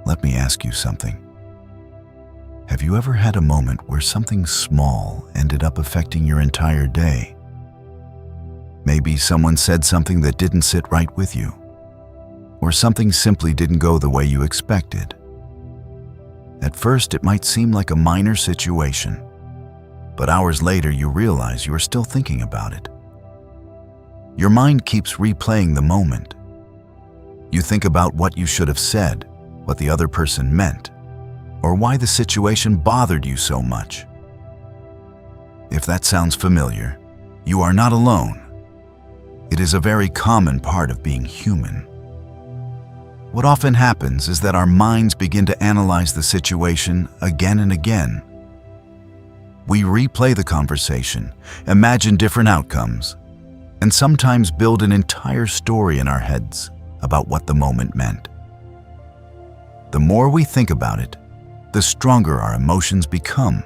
Let me ask you something. Have you ever had a moment where something small ended up affecting your entire day? Maybe someone said something that didn't sit right with you, or something simply didn't go the way you expected. At first, it might seem like a minor situation, but hours later you realize you are still thinking about it. Your mind keeps replaying the moment. You think about what you should have said, what the other person meant, or why the situation bothered you so much. If that sounds familiar, you are not alone. It is a very common part of being human. What often happens is that our minds begin to analyze the situation again and again. We replay the conversation, imagine different outcomes, and sometimes build an entire story in our heads about what the moment meant. The more we think about it, the stronger our emotions become.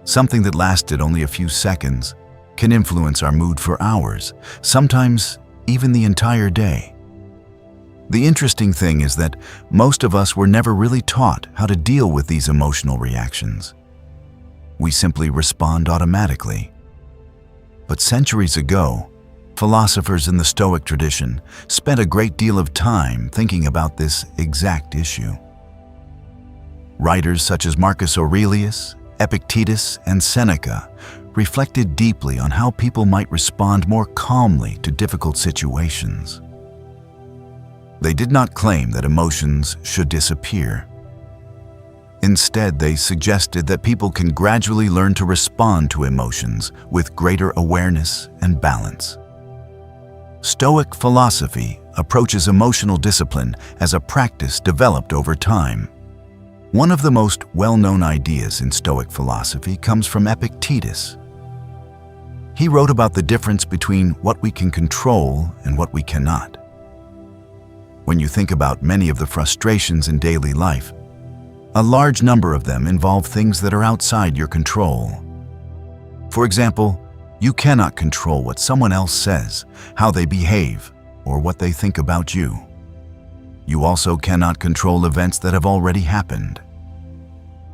Something that lasted only a few seconds can influence our mood for hours, sometimes even the entire day. The interesting thing is that most of us were never really taught how to deal with these emotional reactions. We simply respond automatically. But centuries ago, philosophers in the Stoic tradition spent a great deal of time thinking about this exact issue. Writers such as Marcus Aurelius, Epictetus, and Seneca reflected deeply on how people might respond more calmly to difficult situations. They did not claim that emotions should disappear. Instead, they suggested that people can gradually learn to respond to emotions with greater awareness and balance. Stoic philosophy approaches emotional discipline as a practice developed over time. One of the most well-known ideas in Stoic philosophy comes from Epictetus. He wrote about the difference between what we can control and what we cannot. When you think about many of the frustrations in daily life, a large number of them involve things that are outside your control. For example, you cannot control what someone else says, how they behave, or what they think about you. You also cannot control events that have already happened.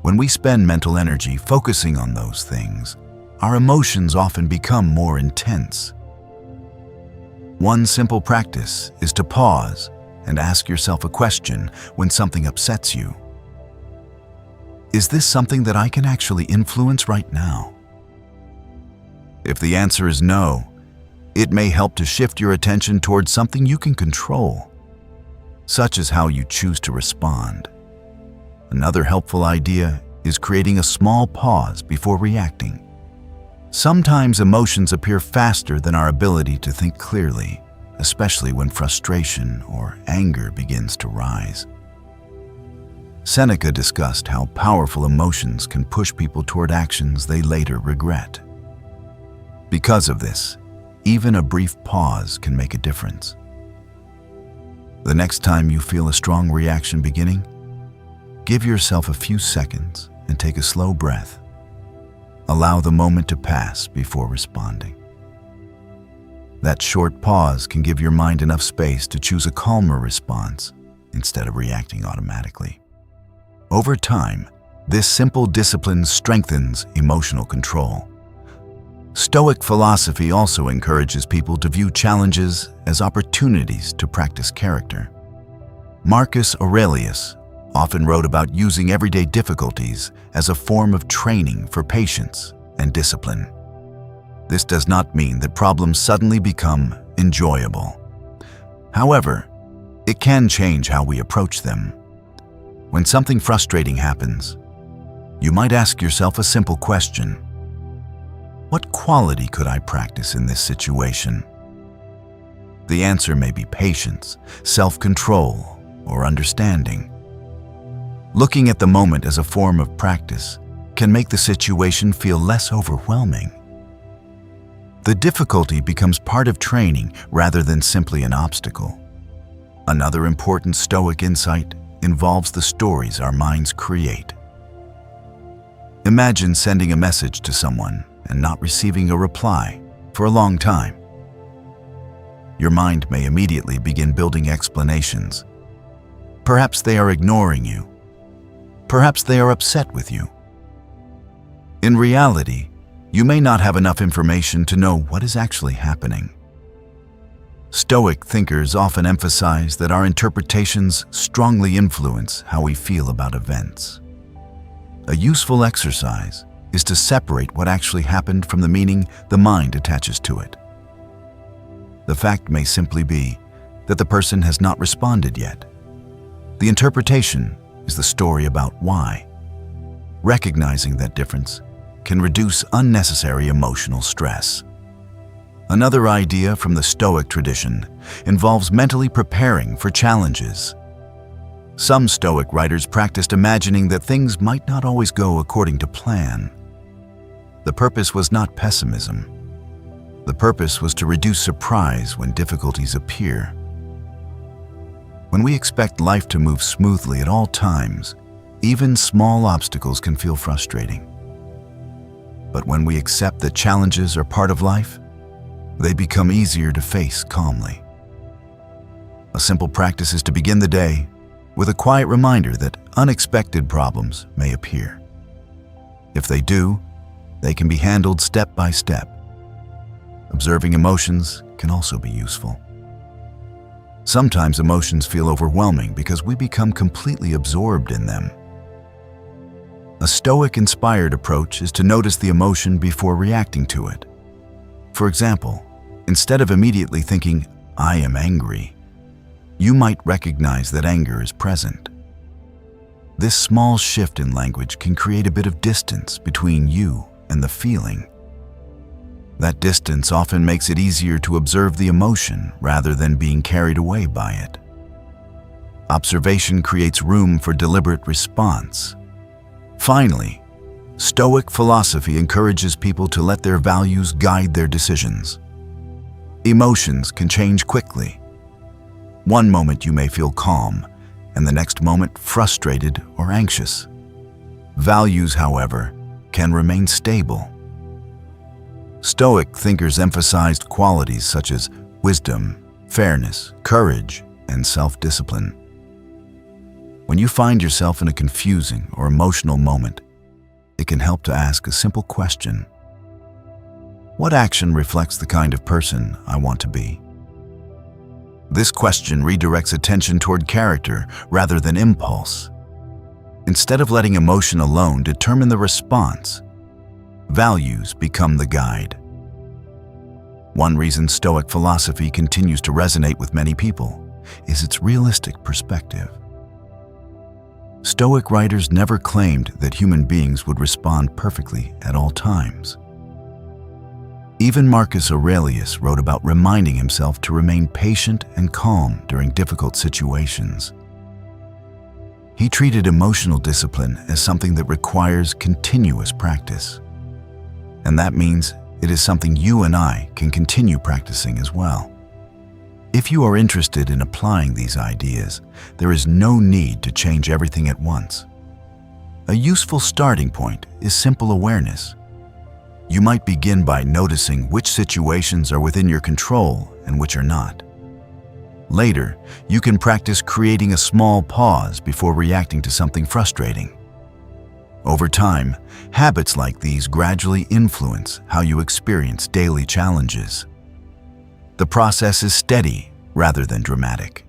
When we spend mental energy focusing on those things, our emotions often become more intense. One simple practice is to pause and ask yourself a question when something upsets you. Is this something that I can actually influence right now? If the answer is no, it may help to shift your attention towards something you can control, such as how you choose to respond. Another helpful idea is creating a small pause before reacting. Sometimes emotions appear faster than our ability to think clearly, especially when frustration or anger begins to rise. Seneca discussed how powerful emotions can push people toward actions they later regret. Because of this, even a brief pause can make a difference. The next time you feel a strong reaction beginning, give yourself a few seconds and take a slow breath. Allow the moment to pass before responding. That short pause can give your mind enough space to choose a calmer response instead of reacting automatically. Over time, this simple discipline strengthens emotional control. Stoic philosophy also encourages people to view challenges as opportunities to practice character. Marcus Aurelius often wrote about using everyday difficulties as a form of training for patience and discipline. This does not mean that problems suddenly become enjoyable. However, it can change how we approach them. When something frustrating happens, you might ask yourself a simple question. What quality could I practice in this situation? The answer may be patience, self-control, or understanding. Looking at the moment as a form of practice can make the situation feel less overwhelming. The difficulty becomes part of training rather than simply an obstacle. Another important Stoic insight involves the stories our minds create. Imagine sending a message to someone and not receiving a reply for a long time. Your mind may immediately begin building explanations. Perhaps they are ignoring you. Perhaps they are upset with you. In reality, you may not have enough information to know what is actually happening. Stoic thinkers often emphasize that our interpretations strongly influence how we feel about events. A useful exercise is to separate what actually happened from the meaning the mind attaches to it. The fact may simply be that the person has not responded yet. The interpretation is the story about why. Recognizing that difference can reduce unnecessary emotional stress. Another idea from the Stoic tradition involves mentally preparing for challenges. Some Stoic writers practiced imagining that things might not always go according to plan. The purpose was not pessimism. The purpose was to reduce surprise when difficulties appear. When we expect life to move smoothly at all times, even small obstacles can feel frustrating. But when we accept that challenges are part of life, they become easier to face calmly. A simple practice is to begin the day with a quiet reminder that unexpected problems may appear. If they do, they can be handled step by step. Observing emotions can also be useful. Sometimes emotions feel overwhelming because we become completely absorbed in them. A Stoic-inspired approach is to notice the emotion before reacting to it. For example, instead of immediately thinking, "I am angry," you might recognize that anger is present. This small shift in language can create a bit of distance between you and the feeling. That distance often makes it easier to observe the emotion rather than being carried away by it. Observation creates room for deliberate response. Finally, Stoic philosophy encourages people to let their values guide their decisions. Emotions can change quickly. One moment you may feel calm, and the next moment frustrated or anxious. Values, however, can remain stable. Stoic thinkers emphasized qualities such as wisdom, fairness, courage, and self-discipline. When you find yourself in a confusing or emotional moment, it can help to ask a simple question. What action reflects the kind of person I want to be? This question redirects attention toward character rather than impulse. Instead of letting emotion alone determine the response, values become the guide. One reason Stoic philosophy continues to resonate with many people is its realistic perspective. Stoic writers never claimed that human beings would respond perfectly at all times. Even Marcus Aurelius wrote about reminding himself to remain patient and calm during difficult situations. He treated emotional discipline as something that requires continuous practice. And that means it is something you and I can continue practicing as well. If you are interested in applying these ideas, there is no need to change everything at once. A useful starting point is simple awareness. You might begin by noticing which situations are within your control and which are not. Later, you can practice creating a small pause before reacting to something frustrating. Over time, habits like these gradually influence how you experience daily challenges. The process is steady rather than dramatic.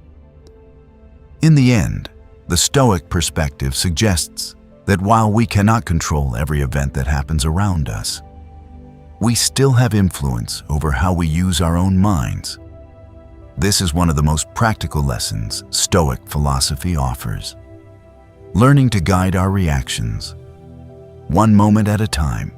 In the end, the Stoic perspective suggests that while we cannot control every event that happens around us, we still have influence over how we use our own minds. This is one of the most practical lessons Stoic philosophy offers. Learning to guide our reactions, one moment at a time,